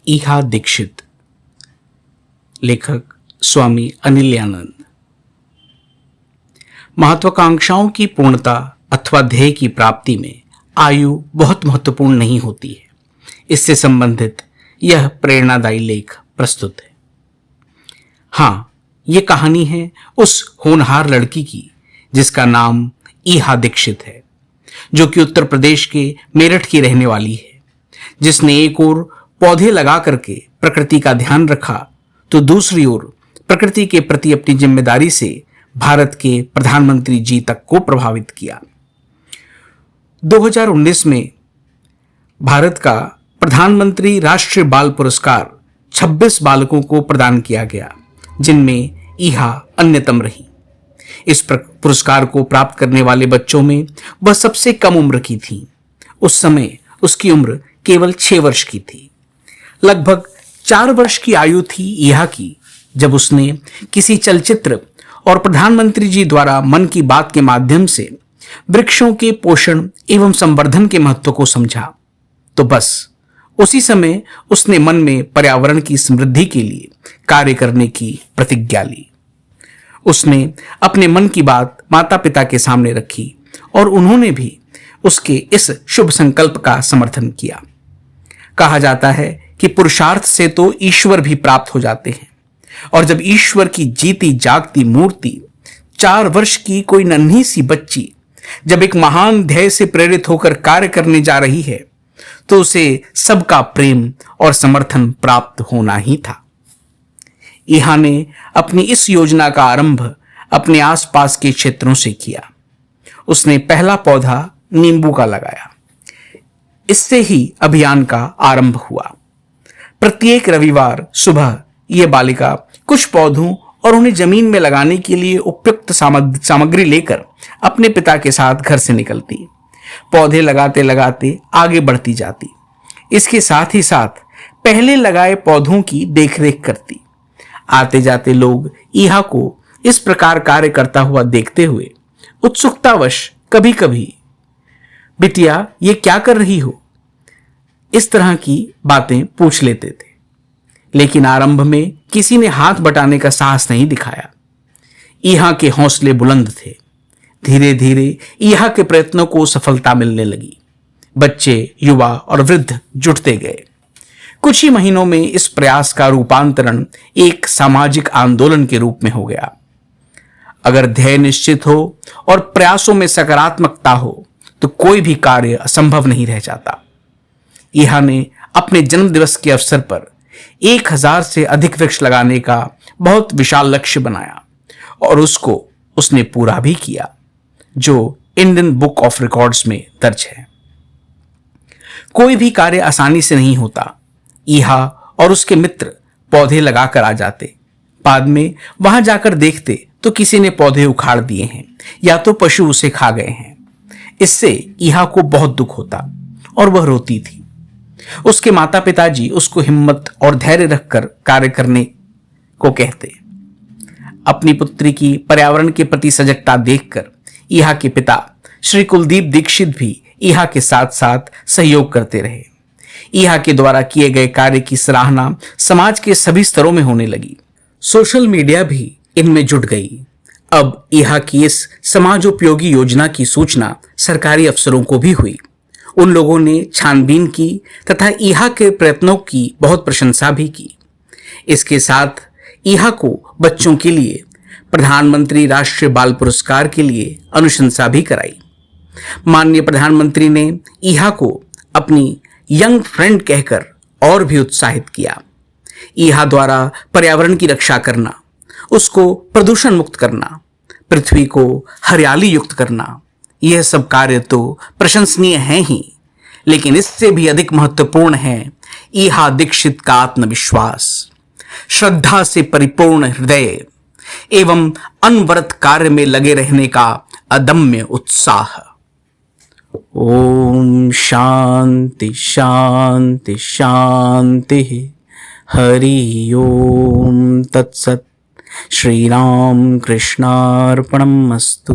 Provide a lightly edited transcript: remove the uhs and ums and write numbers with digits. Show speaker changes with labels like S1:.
S1: ईहा दीक्षित। लेखक स्वामी अनिलयानंद। महत्वाकांक्षाओं की पूर्णता अथवा ध्येय की प्राप्ति में आयु बहुत महत्वपूर्ण नहीं होती है। इससे संबंधित यह प्रेरणादायी लेख प्रस्तुत है। हाँ, ये कहानी है उस होनहार लड़की की जिसका नाम ईहा दीक्षित है, जो कि उत्तर प्रदेश के मेरठ की रहने वाली है, जिसने एक ओर पौधे लगा करके प्रकृति का ध्यान रखा तो दूसरी ओर प्रकृति के प्रति अपनी जिम्मेदारी से भारत के प्रधानमंत्री जी तक को प्रभावित किया। 2019 में भारत का प्रधानमंत्री राष्ट्रीय बाल पुरस्कार 26 बालकों को प्रदान किया गया, जिनमें ईहा अन्यतम रही। इस पुरस्कार को प्राप्त करने वाले बच्चों में वह सबसे कम उम्र की थी। उस समय उसकी उम्र केवल 6 वर्ष की थी। लगभग 4 वर्ष की आयु थी ईहा की जब उसने किसी चलचित्र और प्रधानमंत्री जी द्वारा मन की बात के माध्यम से वृक्षों के पोषण एवं संवर्धन के महत्व को समझा। तो बस उसी समय उसने मन में पर्यावरण की समृद्धि के लिए कार्य करने की प्रतिज्ञा ली। उसने अपने मन की बात माता पिता के सामने रखी और उन्होंने भी उसके इस शुभ संकल्प का समर्थन किया। कहा जाता है कि पुरुषार्थ से तो ईश्वर भी प्राप्त हो जाते हैं, और जब ईश्वर की जीती जागती मूर्ति 4 वर्ष की कोई नन्ही सी बच्ची जब एक महान ध्येय से प्रेरित होकर कार्य करने जा रही है, तो उसे सबका प्रेम और समर्थन प्राप्त होना ही था। ईहा ने अपनी इस योजना का आरंभ अपने आसपास के क्षेत्रों से किया। उसने पहला पौधा नींबू का लगाया। इससे ही अभियान का आरंभ हुआ। प्रत्येक रविवार सुबह यह बालिका कुछ पौधों और उन्हें जमीन में लगाने के लिए उपयुक्त सामग्री लेकर अपने पिता के साथ घर से निकलती। पौधे लगाते लगाते आगे बढ़ती जाती। इसके साथ ही साथ पहले लगाए पौधों की देखरेख करती। आते जाते लोग ईहा को इस प्रकार कार्य करता हुआ देखते हुए उत्सुकतावश कभी कभी, बिटिया ये क्या कर रही हो, इस तरह की बातें पूछ लेते थे। लेकिन आरंभ में किसी ने हाथ बटाने का साहस नहीं दिखाया। ईहा के हौसले बुलंद थे। धीरे धीरे ईहा के प्रयत्नों को सफलता मिलने लगी। बच्चे, युवा और वृद्ध जुटते गए। कुछ ही महीनों में इस प्रयास का रूपांतरण एक सामाजिक आंदोलन के रूप में हो गया। अगर ध्येय निश्चित हो और प्रयासों में सकारात्मकता हो तो कोई भी कार्य असंभव नहीं रह जाता। ईहा ने अपने जन्मदिवस के अवसर पर 1000 से अधिक वृक्ष लगाने का बहुत विशाल लक्ष्य बनाया और उसको उसने पूरा भी किया, जो इंडियन बुक ऑफ रिकॉर्ड्स में दर्ज है। कोई भी कार्य आसानी से नहीं होता। ईहा और उसके मित्र पौधे लगाकर आ जाते। बाद में वहां जाकर देखते तो किसी ने पौधे उखाड़ दिए हैं या तो पशु उसे खा गए हैं। इससे ईहा को बहुत दुख होता और वह रोती थी। उसके माता पिताजी उसको हिम्मत और धैर्य रखकर कार्य करने को कहते। अपनी पुत्री की पर्यावरण के प्रति सजगता देखकर ईहा के पिता श्री कुलदीप दीक्षित भी ईहा के साथ साथ सहयोग करते रहे। ईहा के द्वारा किए गए कार्य की सराहना समाज के सभी स्तरों में होने लगी। सोशल मीडिया भी इनमें जुट गई। अब ईहा की इस समाजोपयोगी योजना की सूचना सरकारी अफसरों को भी हुई। उन लोगों ने छानबीन की तथा ईहा के प्रयत्नों की बहुत प्रशंसा भी की। इसके साथ ईहा को बच्चों के लिए प्रधानमंत्री राष्ट्रीय बाल पुरस्कार के लिए अनुशंसा भी कराई। माननीय प्रधानमंत्री ने ईहा को अपनी यंग फ्रेंड कहकर और भी उत्साहित किया। ईहा द्वारा पर्यावरण की रक्षा करना, उसको प्रदूषण मुक्त करना, पृथ्वी को हरियाली युक्त करना, यह सब कार्य तो प्रशंसनीय है ही, लेकिन इससे भी अधिक महत्वपूर्ण है ईहा दीक्षित का आत्मविश्वास, श्रद्धा से परिपूर्ण हृदय एवं अनवरत कार्य में लगे रहने का अदम्य उत्साह। ओम शांति शांति शांति। हरि ओम तत्सत। श्री राम कृष्णार्पणमस्तु।